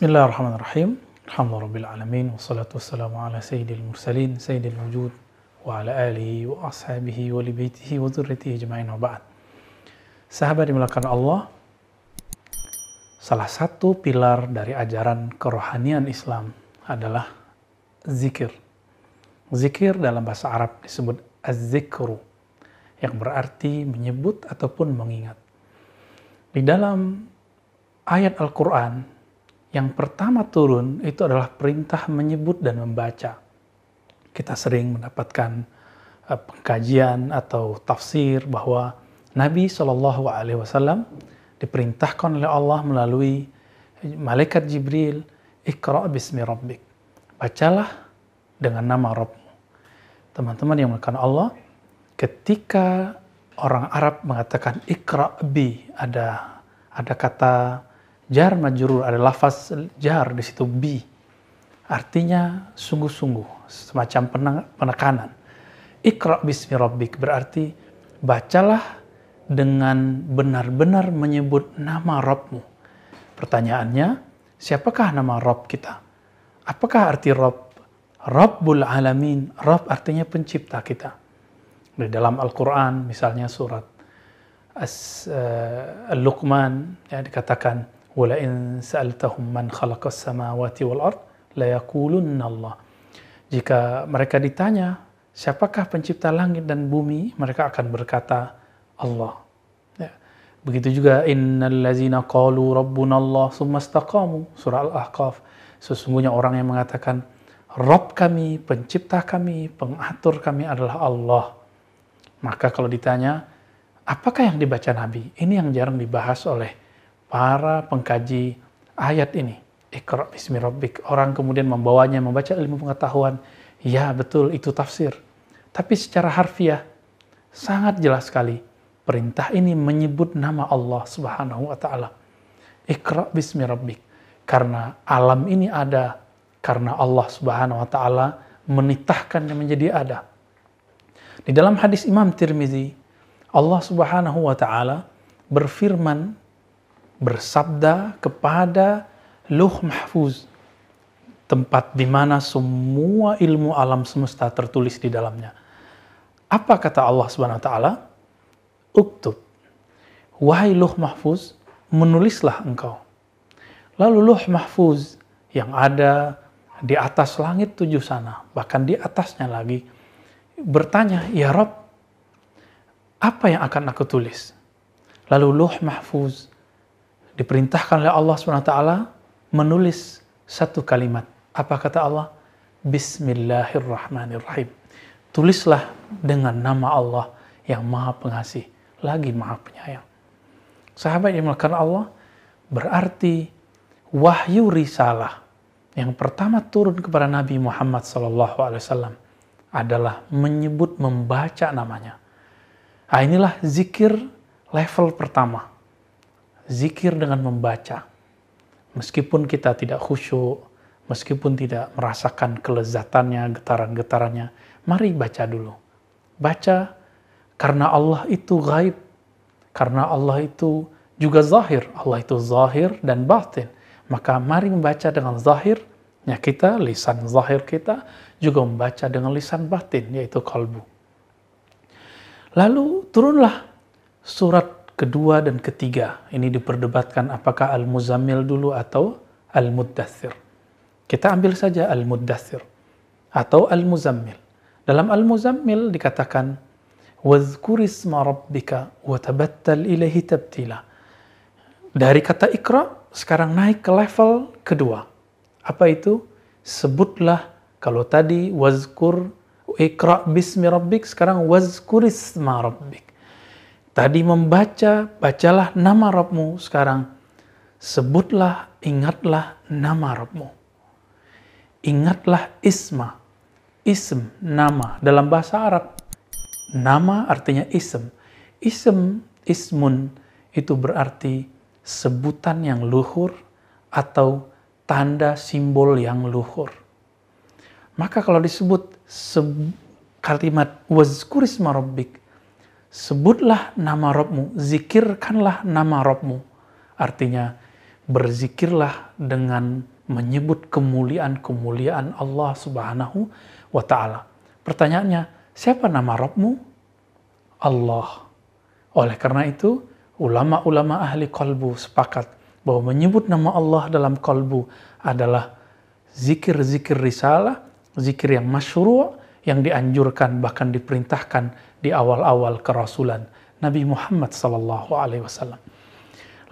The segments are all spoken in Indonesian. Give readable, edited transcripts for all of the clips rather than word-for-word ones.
Bismillahirrahmanirrahim. Alhamdulillahirabbil alamin wassalatu wassalamu ala sayyidil mursalin sayyidil wujud wa ala alihi wa ashabihi wa li baitihi wa dzurriyyatihi ajma'in wa ba'd. Sahabat dimulakan Allah, salah satu pilar dari ajaran kerohanian Islam adalah zikir. Zikir dalam bahasa Arab disebut az-zikru, yang berarti menyebut ataupun mengingat. Di dalam ayat Al-Quran yang pertama turun itu adalah perintah menyebut dan membaca. Kita sering mendapatkan pengkajian atau tafsir bahwa Nabi SAW diperintahkan oleh Allah melalui malaikat Jibril, Iqra' bismi rabbik. Bacalah dengan nama Rabbmu. Teman-teman yang melakukan Allah, ketika orang Arab mengatakan Iqra' bi, ada kata jar majrur, ada lafaz jar di situ bi. Artinya sungguh-sungguh, semacam penekanan. Iqra' bismi rabbik berarti bacalah dengan benar-benar menyebut nama Rabbmu. Pertanyaannya, siapakah nama Rabb kita? Apakah arti Rabb? Rabbul alamin. Rabb artinya pencipta kita. Di dalam Al-Quran, misalnya surat Al-Luqman, ya, dikatakan wala in sa'altahum man khalaqas samawati wal ard la yaqulunna Allah. Jika mereka ditanya siapakah pencipta langit dan bumi, mereka akan berkata Allah. Ya. Begitu juga innal ladzina qalu rabbuna Allah tsumma istaqamu, surah Al-Ahqaf. Sesungguhnya orang yang mengatakan Rabb kami, pencipta kami, pengatur kami adalah Allah. Maka kalau ditanya apakah yang dibaca Nabi? Ini yang jarang dibahas oleh para pengkaji ayat ini. Iqra' bismi rabbik. Orang kemudian membawanya, membaca ilmu pengetahuan. Ya betul, itu tafsir. Tapi secara harfiah, sangat jelas sekali. Perintah ini menyebut nama Allah subhanahu wa ta'ala. Iqra' bismi rabbik. Karena alam ini ada. Karena Allah subhanahu wa ta'ala menitahkannya menjadi ada. Di dalam hadis Imam Tirmizi, Allah subhanahu wa ta'ala berfirman, bersabda kepada Lauh Mahfuz, tempat di mana semua ilmu alam semesta tertulis di dalamnya. Apa kata Allah Subhanahu wa taala? Uktub. Wahai Lauh Mahfuz, menulislah engkau. Lalu Lauh Mahfuz yang ada di atas langit 7 sana, bahkan di atasnya lagi, bertanya, "Ya Rabb, apa yang akan aku tulis?" Lalu Lauh Mahfuz diperintahkan oleh Allah SWT menulis satu kalimat. Apa kata Allah? Bismillahirrahmanirrahim. Tulislah dengan nama Allah yang maha pengasih, lagi maha penyayang. Sahabat yang melakukan Allah, berarti wahyu risalah yang pertama turun kepada Nabi Muhammad SAW adalah menyebut, membaca namanya. Nah, inilah zikir level pertama. Zikir dengan membaca. Meskipun kita tidak khusyuk, meskipun tidak merasakan kelezatannya, getaran-getarannya, mari baca dulu. Baca karena Allah itu gaib. Karena Allah itu juga zahir. Allah itu zahir dan batin. Maka mari membaca dengan zahirnya kita, lisan zahir kita, juga membaca dengan lisan batin, yaitu kalbu. Lalu turunlah surat kedua dan ketiga. Ini diperdebatkan apakah Al-Muzammil dulu atau Al-Muddathir. Kita ambil saja Al-Muddathir atau Al-Muzammil. Dalam Al-Muzammil dikatakan وَذْكُرِ اسْمَ رَبِّكَ وَتَبَتَّلْ إِلَيْهِ تَبْتِيلًا. Dari kata Iqra sekarang naik ke level kedua. Apa itu? Sebutlah, kalau tadi wazkur Iqra' bismi rabbik, sekarang wazkur isma rabbik. Tadi membaca, bacalah nama Rabbmu. Sekarang sebutlah, ingatlah nama Rabbmu. Ingatlah isma. Ism, nama. Dalam bahasa Arab, nama artinya ism. Ismun, itu berarti sebutan yang luhur atau tanda simbol yang luhur. Maka kalau disebut kalimat wazkur isma rabbik, sebutlah nama Rabbmu, zikirkanlah nama Rabbmu. Artinya berzikirlah dengan menyebut kemuliaan-kemuliaan Allah Subhanahu wa Ta'ala. Pertanyaannya, siapa nama Rabbmu? Allah. Oleh karena itu, ulama-ulama ahli qalbu sepakat bahwa menyebut nama Allah dalam qalbu adalah zikir-zikir risalah, zikir yang masyru', yang dianjurkan bahkan diperintahkan di awal-awal kerasulan Nabi Muhammad SAW.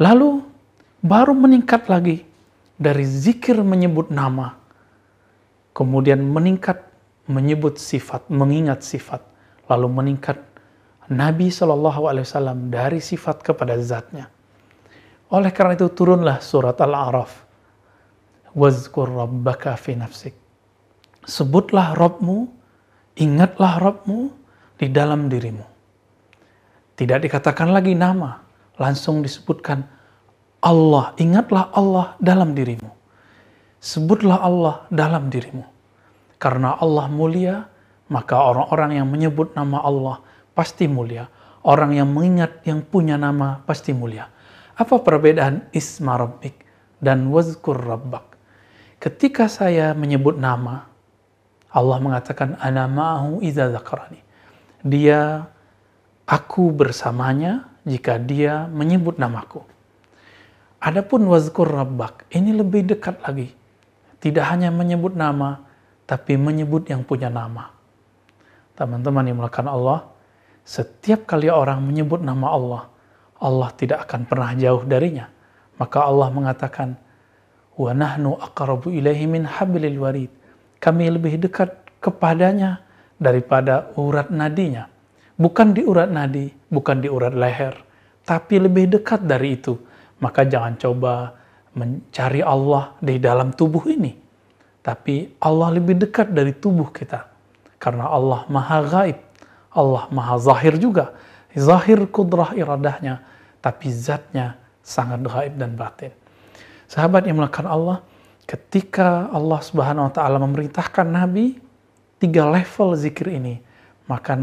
Lalu baru meningkat lagi dari zikir menyebut nama, kemudian meningkat menyebut sifat, mengingat sifat, lalu meningkat Nabi SAW dari sifat kepada zatnya. Oleh karena itu turunlah surat Al-A'raf. Wazkur rabbaka fi nafsik. Sebutlah Rabbmu, ingatlah Rabbmu di dalam dirimu. Tidak dikatakan lagi nama, langsung disebutkan Allah, ingatlah Allah dalam dirimu. Sebutlah Allah dalam dirimu. Karena Allah mulia, maka orang-orang yang menyebut nama Allah pasti mulia. Orang yang mengingat yang punya nama pasti mulia. Apa perbedaan isma rabbik dan wazkur rabbak? Ketika saya menyebut nama, Allah mengatakan ana ma'ahu idza dzakarani. Dia, aku bersamanya jika dia menyebut namaku. Adapun wazkur rabbak, ini lebih dekat lagi. Tidak hanya menyebut nama, tapi menyebut yang punya nama. Teman-teman yang melakukan Allah, setiap kali orang menyebut nama Allah, Allah tidak akan pernah jauh darinya. Maka Allah mengatakan, wa nahnu aqrabu ilaihi min hablil warid. Kami lebih dekat kepadanya daripada urat nadinya. Bukan di urat nadi, bukan di urat leher, tapi lebih dekat dari itu. Maka jangan coba mencari Allah di dalam tubuh ini. Tapi Allah lebih dekat dari tubuh kita. Karena Allah maha gaib. Allah maha zahir juga. Zahir kudrah iradahnya. Tapi zatnya sangat gaib dan batin. Sahabat yang melakukan Allah, ketika Allah Subhanahu wa Ta'ala memerintahkan Nabi 3 level zikir ini, maka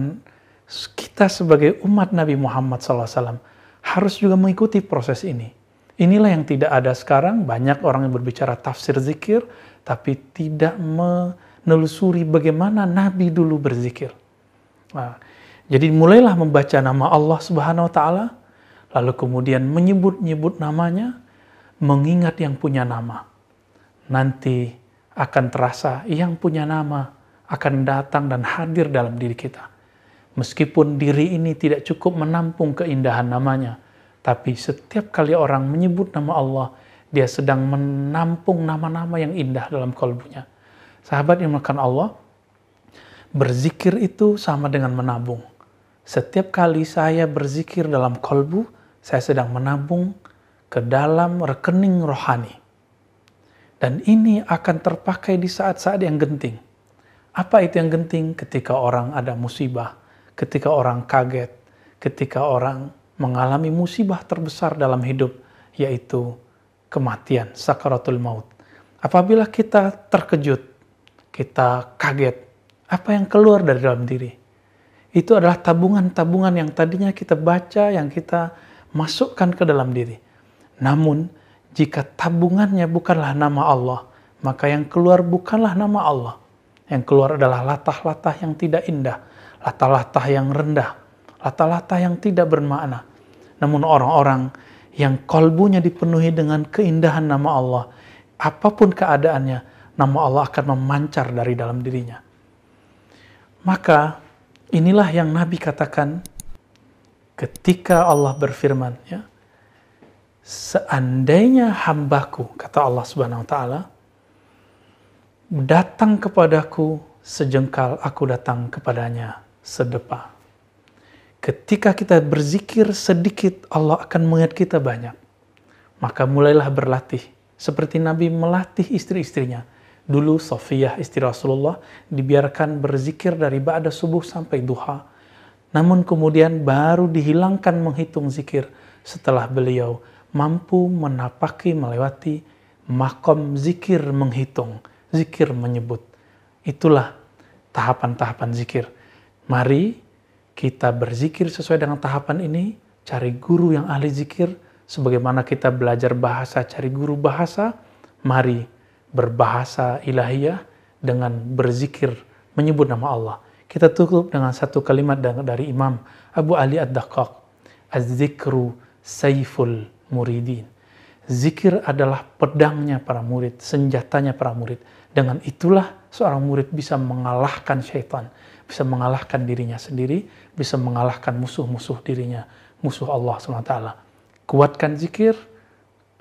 kita sebagai umat Nabi Muhammad SAW harus juga mengikuti proses ini. Inilah yang tidak ada sekarang. Banyak orang yang berbicara tafsir zikir, tapi tidak menelusuri bagaimana Nabi dulu berzikir. Nah, jadi mulailah membaca nama Allah Subhanahu wa Ta'ala, lalu kemudian menyebut-nyebut namanya, mengingat yang punya nama. Nanti akan terasa yang punya nama akan datang dan hadir dalam diri kita. Meskipun diri ini tidak cukup menampung keindahan namanya, tapi setiap kali orang menyebut nama Allah, dia sedang menampung nama-nama yang indah dalam kalbunya. Sahabat yang melakukan Allah, berzikir itu sama dengan menabung. Setiap kali saya berzikir dalam kalbu, saya sedang menabung ke dalam rekening rohani. Dan ini akan terpakai di saat-saat yang genting. Apa itu yang genting? Ketika orang ada musibah, ketika orang kaget, ketika orang mengalami musibah terbesar dalam hidup, yaitu kematian, sakaratul maut. Apabila kita terkejut, kita kaget, apa yang keluar dari dalam diri? Itu adalah tabungan-tabungan yang tadinya kita baca, yang kita masukkan ke dalam diri. Namun, jika tabungannya bukanlah nama Allah, maka yang keluar bukanlah nama Allah. Yang keluar adalah latah-latah yang tidak indah, latah-latah yang rendah, latah-latah yang tidak bermakna. Namun orang-orang yang kalbunya dipenuhi dengan keindahan nama Allah, apapun keadaannya, nama Allah akan memancar dari dalam dirinya. Maka inilah yang Nabi katakan ketika Allah berfirman, ya, seandainya hambaku, kata Allah Subhanahu wa Ta'ala, datang kepadaku sejengkal, aku datang kepadanya sedepa. Ketika kita berzikir sedikit, Allah akan mengingat kita banyak. Maka mulailah berlatih. Seperti Nabi melatih istri-istrinya. Dulu Sofiyah, istri Rasulullah, dibiarkan berzikir dari ba'da subuh sampai duha. Namun kemudian baru dihilangkan menghitung zikir setelah beliau mampu menapaki, melewati makom zikir menghitung, zikir menyebut. Itulah tahapan-tahapan zikir. Mari kita berzikir sesuai dengan tahapan ini, cari guru yang ahli zikir, sebagaimana kita belajar bahasa, cari guru bahasa. Mari berbahasa ilahiyah dengan berzikir menyebut nama Allah. Kita tutup dengan satu kalimat dari Imam Abu Ali Ad-Daqqaq, az-zikru sayful muridin. Zikir adalah pedangnya para murid, senjatanya para murid. Dengan itulah seorang murid bisa mengalahkan syaitan, bisa mengalahkan dirinya sendiri, bisa mengalahkan musuh-musuh dirinya, musuh Allah SWT. Kuatkan zikir,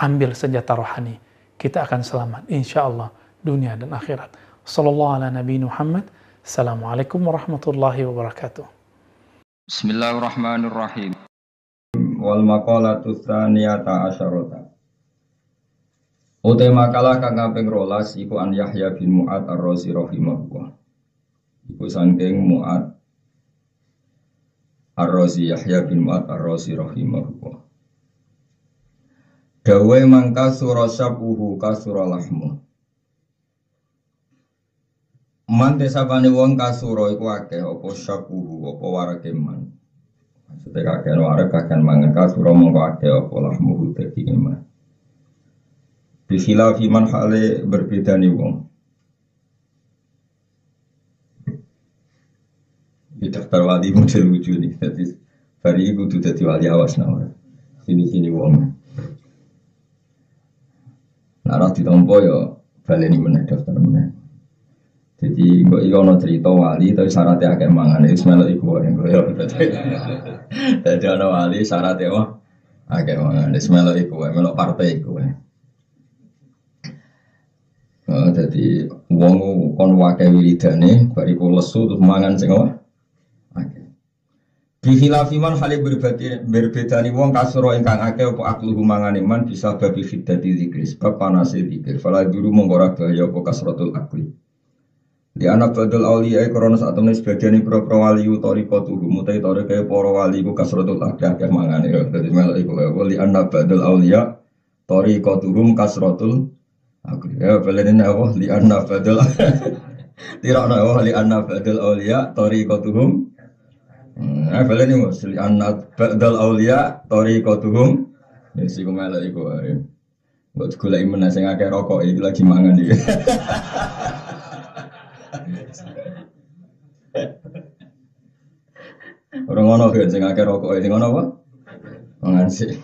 ambil senjata rohani. Kita akan selamat, insya Allah, dunia dan akhirat. Sallallahu ala Nabi Muhammad. Assalamualaikum warahmatullahi wabarakatuh. Bismillahirrahmanirrahim. Wal maqalatu tsaniyata asyarata. Utai makalah kang kaping 12 iku an Yahya bin Mu'ad Ar-Razi rahimahullah. Iku saking Mu'ad Ar-Razi, Yahya bin Mu'ad Ar-Razi rahimahullah. Dawe mangka sura syabuhu kasura lahmu. Man desapane wong kasura iku akeh apa syabuhu apa warake man. Maksudnya kakek warake kakek mangan kasura mongko akeh apa lahmu dadi man. Bikhilafi man hale berbeda nih wong. Di daftar wali model lucu nih. Jadi hari ini kudu dadi wali awas nama. Sini wong. Nara ditompo ya baleni meneh daftar meneh. Jadi kok iki ana cerita wali tapi syaratnya akeh mangan wis melok iku wae. Dadi ana wali syaratnya wah akeh mangan wis melok iku wae, melok partai iku wae. Jadi wong kon wakai wiridane bariku lesu terus mangan sing apa? Akeh. Bihilafi man hale berbedani wong kasura ingkang akeh apa akluhu mangane man bisa babi fiddati zikri sebab panase zikir. Fala duru mongko ora bahaya apa kasratul akli. Di anak badal auliya krana sak temene sebagian pro wali tariqatu mutai tarike para wali ku kasratul akeh mangane. Dadi melok iku wali anak badal auliya tariqatuhum kasratul aku ya balen apa li anna badal tirakna apa li anna badal auliya tariqatuhum balen iki li anna badal auliya tariqatuhum ya sing melok iku ae mbok goleki meneh sing akeh rokok iki lagi mangan iki ora ngono kan sing akeh rokok sing ngono apa mangan sih.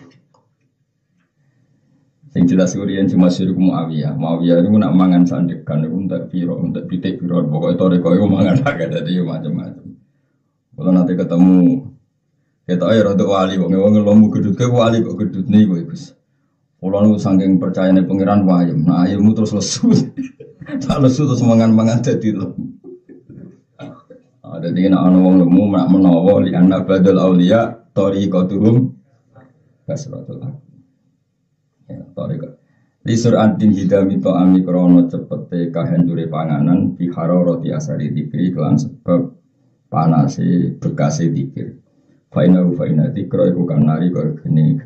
Sing jelas kurian cuma suruh Muawiyah. Muawiyah itu nak mangan sandekan itu untuk piro, untuk pitik piro. Pokoknya toreko itu mangan agak jadi macam-macam. Kalau nanti ketemu kita air untuk wali, wong lomu gedut ke wali kok gedut nih gue gus. Kalau nu saking percaya nih pangeran wayem, nah ayammu terus lesu, tak lesu terus mangan jadi loh. Ada di nak anu wong lomu nak menawa li anak badal aulia torikotuhum kasratul. Li surantin hidami to'ami krono cepete kahendure panganan biharo roti asari dikri kelan sebab panase bekase dikir faina dikro iku kanari kaya geni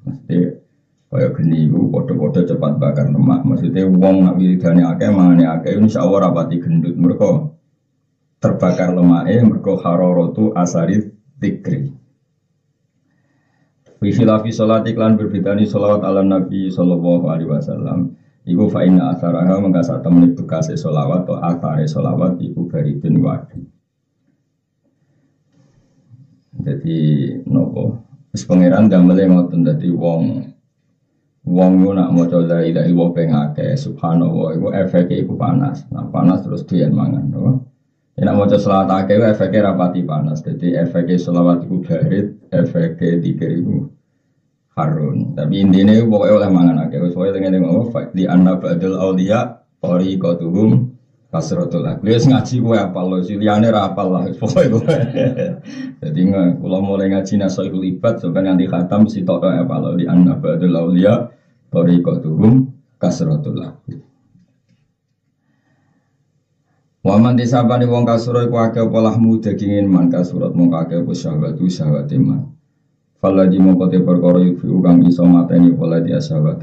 maksudnya kaya geni iku podo-podo cepat bakar lemak maksudnya wong nak wiridane akeh mangane akeh insyaallah rapati gendut mergo terbakar lemake mergo hararatu asari dikri. Wifilafi sholat iklan berbedani sholawat ala Nabi sallallahu alaihi wasallam. Iku fa'inna atharaha mengkasa temen bekasi sholawat atau athare sholawat iku baridun wadi. Jadi nopo wis pangeran damele ngoten dadi wong nak maca la ilaha illallah pengake subhanallah iku efeke iku panas. Nah panas terus doyan mangan no. Nek maca selawat akeh efeke rapati panas. Dadi efeke selawat iku barid, efeke dikir iku harun. Tapi intine pokoke oleh mangan akeh. Wis wae tengene ngomong di anna badal auliya tariqatuhum kasratul akli. Wis ngaji kowe apal lho, liyane ra apal lah pokoke kowe. Dadi kula mulai ngaji nasaihul ibad sampai nganti khatam sitok apal di anna badal auliya tariqatuhum kasratul akli. Waman disabani wong kasura iku akeh apa lahmu dagingin man kasurat mung akeh apa syahwat iman. Fala di mongko te perkara yufi kang iso mateni pola dia sahabat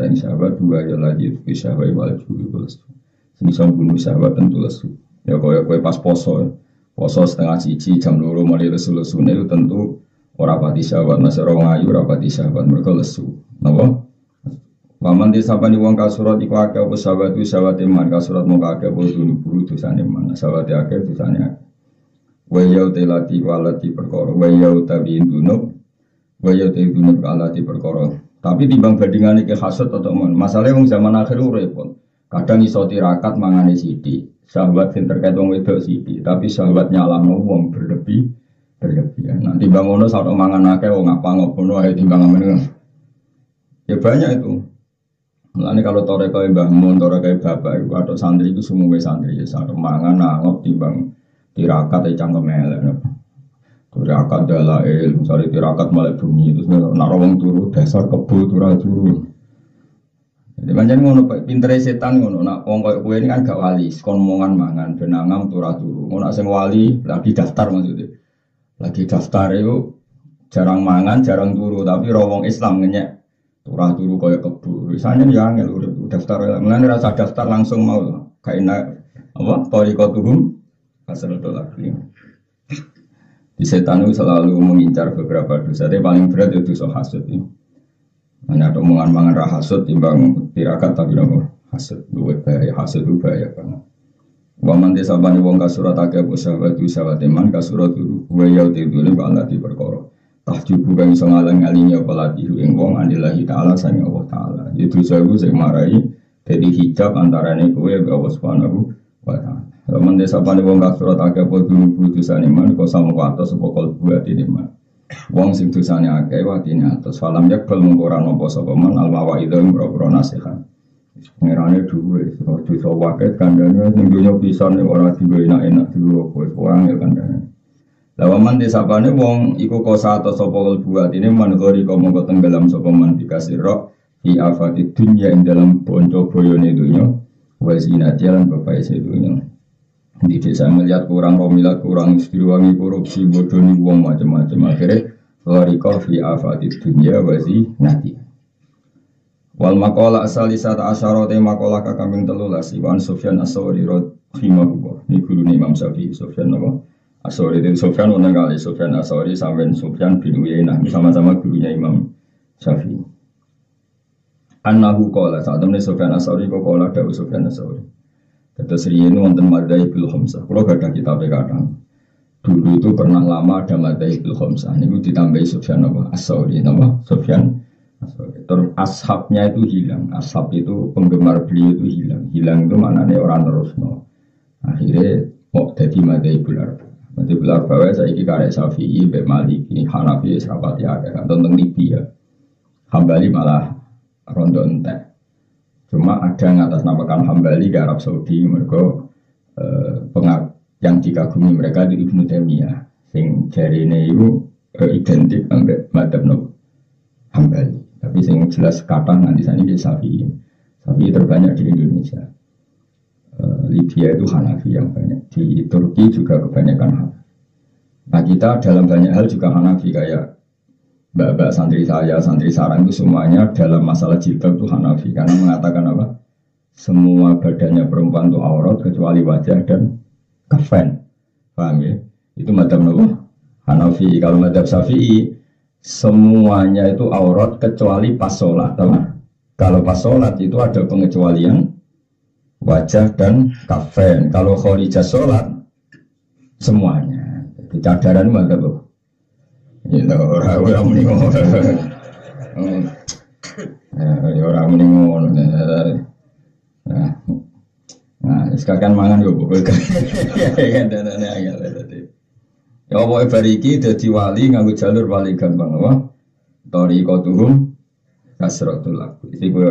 dua ya lagi yufi syahwat wal julis. Sing iso bunuh sahabat tentu lesu. Ya koyo pas poso setengah cici jam 2 mulai lesu-lesune tentu ora pati sahabat nasara ngayu ora pati sahabat mergo lesu. Napa? Waman disapani wong kasurat iku akeh apa sawate man kasurat mung akeh apa buru dosane man sawate akeh dosane akeh. Wa ya telati walati perkara wa ya tabi dunub wa ya dunub alati perkara. Tapi timbang bandingane ke hasud atau man. Masalahe wong zaman akhir repot. Kadang iso tirakat mangane sithik. Sahabat sing terkait wong wedok sithik, tapi sahabat nyalahno wong berlebihan. Nanti bangono sak mangan akeh wong apa ngono ae timbang ngono. Ya banyak itu. Mulane kalau toreko Mbah Mun, toreko bapak iku atok santri iku sumuwe santri ya sak mangan nangop timbang tirakat e cangkem elek. Tirakat dalail, misale tirakat malah bunyi terus nek wong turu dasar kebo turu. Jadi pancen ngono pintere setan ngono nak wong koyo kowe ini kan gak wali, kon mongan mangan benangam turu. Ngono sing wali lagi daftar maksudnya. Lagi daftar itu jarang mangan, jarang turu, tapi wong Islam ngenyek turu kaya kebu. Misalnya ya angel urip daftar, mulane rasa daftar langsung mau kaina apa thariqatuhum kasratul lagi. Di setan itu selalu mengincar beberapa dosa. Tapi paling berat itu dosa hasud ini. Hanya ada omongan-omongan rah hasud timbang tirakat tapi nopo hasud luwih bahaya, hasud itu bahaya banget. Waman desabani wong kasurat akeh sahabat teman kasurat itu wa ya tidune bala di perkara. Tahjubu kang iso ngalang-alingi apa lati ing wong anillahi taala sang Allah taala. Itu sawu sing marai dadi hijab antarane kowe mbek Allah Subhanahu wa taala. Waman desabani wong kasurat akeh dosane man kok samo atos sapa kalbu atine man. Wong sing dosane akeh watine atos falam yakbal mungkora napa sapa man almawaidha boro nasihat. Ngerane duwe dosa wae kandhane ning donya pisan ora digo enak-enak dulu kowe ora ngel kandhane. Lawaman desapane wong iku kosa atau sapa buat ini manghori mongko tenggelam sapa man dikasih roh fi afati dunya ing dalam bonco boyone dunya wa zina jalan bapak sedunya. Di desa melihat kurang romilat kurang istiwangi korupsi bodoni wong macam-macam akhirnya gharika fi afati dunya wa zinati. Wal maqala asalisata asyara te maqala kakambing 13 Iwan Sufyan As-Sawri rahimahullah ni gurune Imam Syafi'i Sufyan apa As-Sawri itu Sufyan orang kali Sufyan As-Sawri sampai Sufyan bin Uyainah sama-sama gurunya Imam Syafi'i. Annahu qala saat temen Sufyan As-Sawri kok qala dawu Sufyan As-Sawri. Terus riyen wonten Madzhabul Khamsah. Kula gadah kitab kadang. Dulu itu pernah lama ada Madzhabul Khamsah. Niku ditambahi Sufyan apa As-Sawri nama Sufyan As-Sawri. Terus ashabnya itu hilang. Ashab itu penggemar beliau itu hilang. Hilang itu maknanya orang terusno. Akhirnya mau jadi Madzhabul Arba'. Madzhabul Arba' saiki karek Syafi'i, Mbek Maliki, Hanafi, Srapati akeh kan tentang Libya. Hambali malah rondo entek. Cuma ada yang atasnamakan Hambali ke Arab Saudi mereka yang dikagumi mereka di Ibnu Taimiyah. Sing jarine itu identik ambek madzhab Hambali. Tapi sing jelas kathah nanti sani di Syafi'i. Syafi'i terbanyak di Indonesia. Libya itu Hanafi yang banyak. Di Turki juga kebanyakan Hanafi. Nah kita dalam banyak hal juga Hanafi kayak mbak-mbak santri saya, santri sarang itu semuanya dalam masalah jilbab itu Hanafi. Karena mengatakan apa? Semua badannya perempuan itu aurat kecuali wajah dan kafen. Paham ya? Itu madzhab Hanafi. Kalau madzhab Syafi'i semuanya itu aurat kecuali pas sholat. Kalau pas sholat itu ada pengecualian wajah dan kafen. Kalau khorijah sholat semuanya. Jadi cadaran madzhab apa? Ya orang muni ngono. Orang muni ngono. Nah, sekarang mangan yo pokoknya. Kan danane agak tadi. Ya pokoke bariki dadi wali nganggo jalur paling gampang apa? Thariqatuhum kasratul laqu. Iki koyo